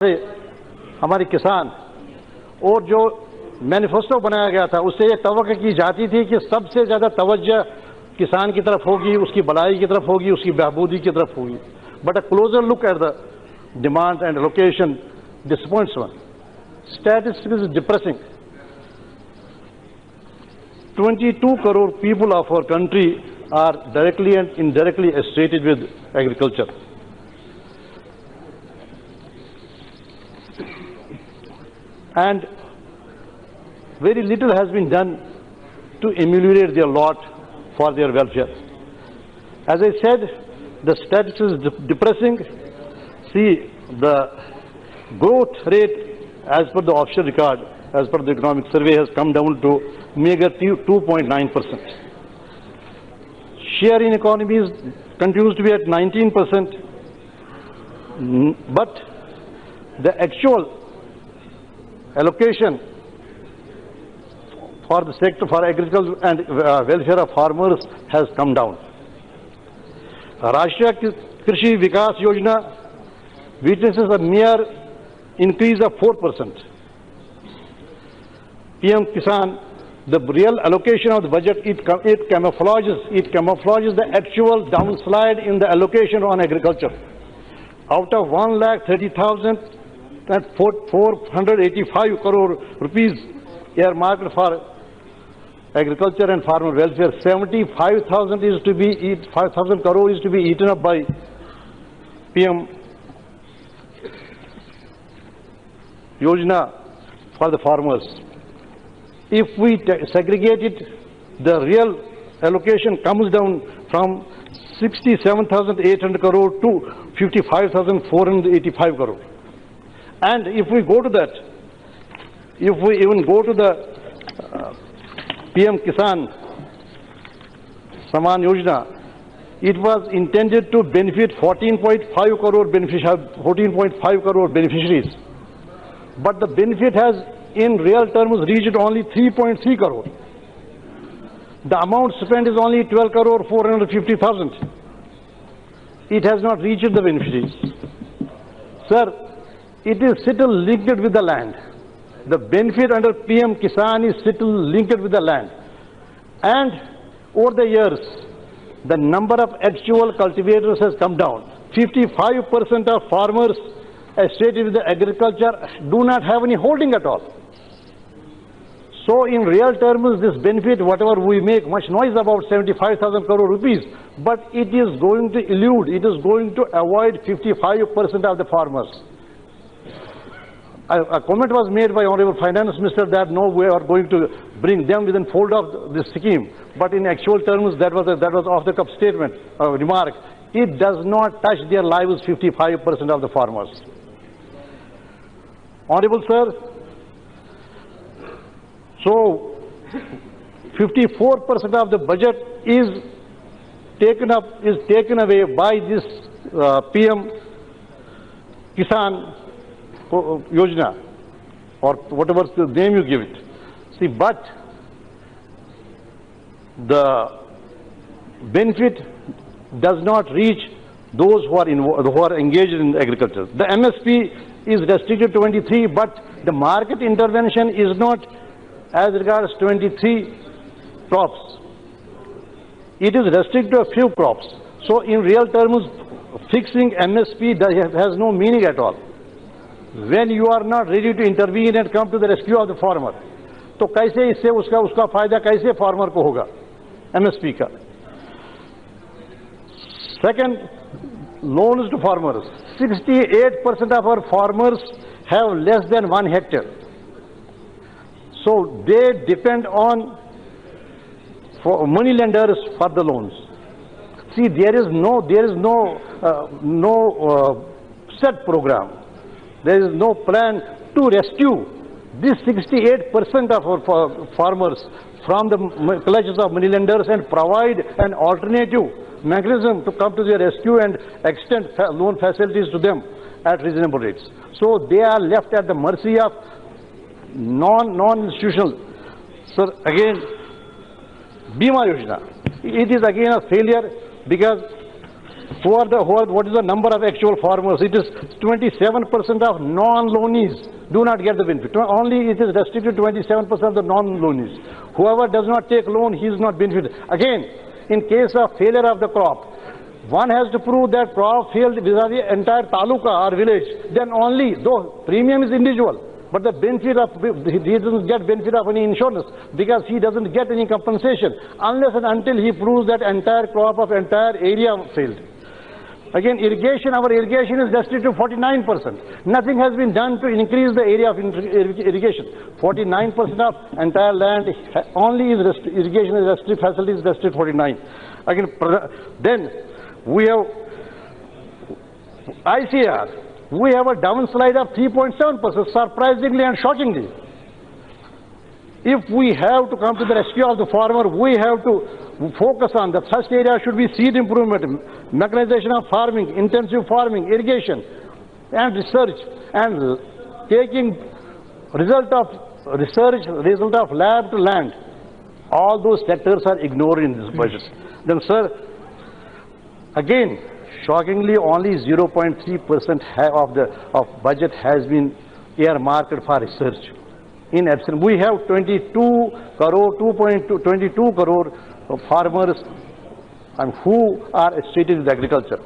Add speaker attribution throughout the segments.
Speaker 1: हमारे किसान और जो मैनिफेस्टो बनाया गया था उससे ये तवक्को की जाती थी कि सबसे ज़्यादा तवज्जो किसान की तरफ होगी, उसकी भलाई की तरफ होगी, उसकी बहबूदी की तरफ होगी. But a closure look at the demand and location disappoints one. Statistics is depressing. 22 crore people of our country are directly and indirectly associated with agriculture. And very little has been done to ameliorate their lot for their welfare. As I said, the statistics is depressing. See, the growth rate as per the official record, as per the economic survey, has come down to meager 2.9%. Share in economies continues to be at 19%, but the actual allocation for the sector for agriculture and welfare of farmers has come down. Rashtriya Krishi Vikas Yojana witnesses a mere increase of 4%. PM Kisan, the real allocation of the budget, it camouflages the actual downslide in the allocation on agriculture. Out of 1,30,485 crore rupees earmarked for agriculture and farmer welfare, 75,000 is to be 5,000 crore is to be eaten up by PM Yojana for the farmers. If we segregate it, the real allocation comes down from 67,800 crore to 55,485 crore. And if we go to that, if we even go to the PM Kisan Saman Yojana, it was intended to benefit 14.5 crore beneficiaries. But the benefit has in real terms reached only 3.3 crore. The amount spent is only 12 crore 450,000. It has not reached the beneficiaries. Sir, it is still linked with the land. The benefit under PM Kisan is still linked with the land. And over the years, the number of actual cultivators has come down. 55% of farmers associated with the agriculture do not have any holding at all. So in real terms, this benefit, whatever we make much noise about 75,000 crore rupees, but it is going to elude, it is going to avoid 55% of the farmers. A comment was made by Honorable Finance Minister that no, we are going to bring them within fold of this scheme. But in actual terms, that was off the cuff statement, remark. It does not touch their lives, 55% of the farmers. Honorable Sir, so 54% of the budget is taken away by this PM Kisan Yojana, or whatever the name you give it. See, but the benefit does not reach those who are engaged in agriculture. The MSP is restricted to 23, but the market intervention is not as regards 23 crops. It is restricted to a few crops. So in real terms, fixing MSP has no meaning at all. When you are not ready to intervene and come to the rescue of the farmer, तो कैसे इससे उसका फायदा कैसे farmer को होगा MSP का? Second, loans to farmers. 68% of our farmers have less than 1 hectare. So they depend on money lenders for the loans. See, there is no set program. There is no plan to rescue this 68% of our farmers from the clutches of money lenders and provide an alternative mechanism to come to their rescue and extend loan facilities to them at reasonable rates. So they are left at the mercy of non-institutional. So again, Bima Yojana, it is again a failure because What is the number of actual farmers? It is 27% of non-loanees do not get the benefit. Only it is restricted to 27% of the non-loanees. Whoever does not take loan, he is not benefited. Again, in case of failure of the crop, one has to prove that crop failed vis-a-vis entire taluka or village. Then only, though premium is individual, but the benefit of, he doesn't get benefit of any insurance because he doesn't get any compensation unless and until he proves that entire crop of entire area failed. Again, irrigation, our irrigation is restricted to 49%. Nothing has been done to increase the area of irrigation. 49% of entire land only is irrigation is restricted, facility is restricted 49. Again, then we have ICR. We have a downslide of 3.7%, surprisingly and shockingly. If we have to come to the rescue of the farmer, we have to focus on the first area should be seed improvement, mechanization of farming, intensive farming, irrigation, and research, and taking result of research, result of lab to land. All those sectors are ignored in this budget. Then, sir, again, shockingly, only 0.3% of budget has been earmarked for research. In absence, we have 22 crore farmers who are associated with agriculture.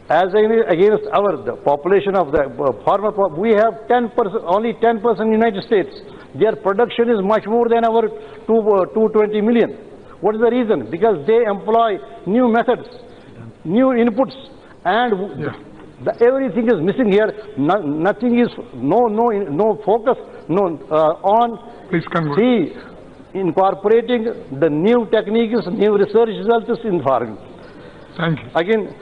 Speaker 1: As against the population of the farmer, we have 10%, only 10% in the United States. Their production is much more than our 220 million. What is the reason? Because they employ new methods, new inputs, and everything is missing here. Nothing is, no focus, on incorporating the new techniques, new research results in farming.
Speaker 2: Thank you.
Speaker 1: Again,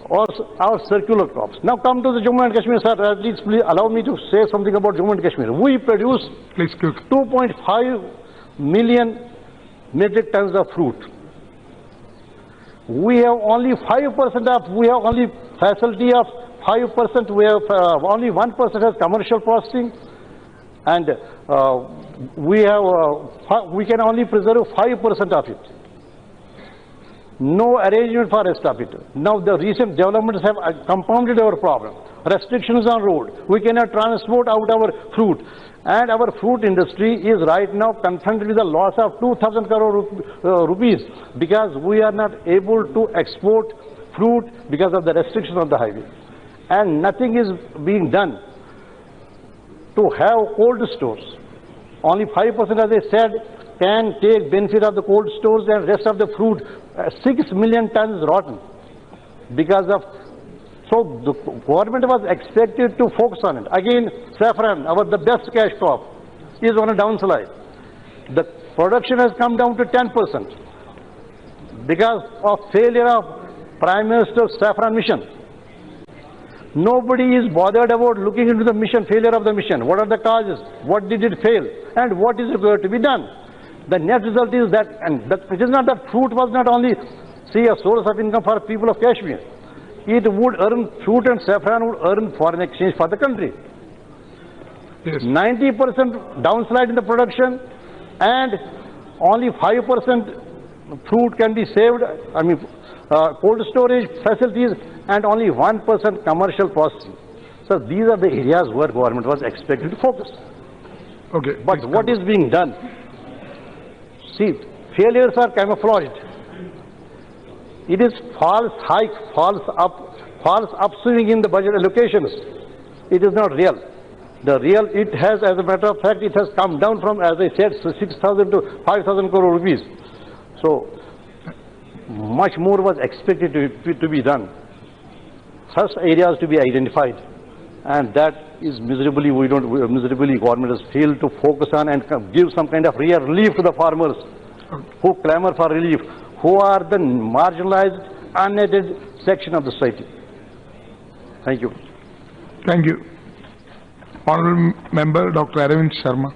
Speaker 1: also our circular crops. Now come to the Jammu and Kashmir, sir. At least please allow me to say something about Jammu and Kashmir. We produce 2.5 million metric tons of fruit. We have only 5% of, we have only facility of 5%, we have only 1% has commercial processing, and we can only preserve 5% of it. No arrangement for rest of it. Now the recent developments have compounded our problem. Restrictions on road. We cannot transport out our fruit. And our fruit industry is right now confronted with a loss of 2,000 crore rupees because we are not able to export fruit because of the restrictions on the highway. And nothing is being done to have cold stores. Only 5%, as I said, can take benefit of the cold stores, and rest of the fruit, 6 million tons rotten because of. So the government was expected to focus on it. Again, saffron, the best cash crop, is on a downslide. The production has come down to 10% because of failure of Prime Minister's saffron mission. Nobody is bothered about looking into the mission, failure of the mission. What are the causes? What did it fail? And what is required to be done? The net result is that, and it is not that fruit was not only, a source of income for people of Kashmir. It would earn, fruit and saffron would earn foreign exchange for the country. Yes. 90% downslide in the production, and only 5% fruit can be saved, cold storage facilities, and only 1% commercial processing. So these are the areas where government was expected to focus.
Speaker 2: Okay.
Speaker 1: But what is being done? See, failures are camouflaged. It is false hike, false upswing in the budget allocations. It is not real. The real, it has, as a matter of fact, it has come down from, as I said, 6,000 to 5,000 crore rupees. So much more was expected to be done. First areas to be identified, and that is miserably, government has failed to focus on and give some kind of real relief to the farmers who clamor for relief, who are the marginalized, unaided section of the society. Thank you.
Speaker 2: Thank you. Honorable Member Dr. Arvind Sharma.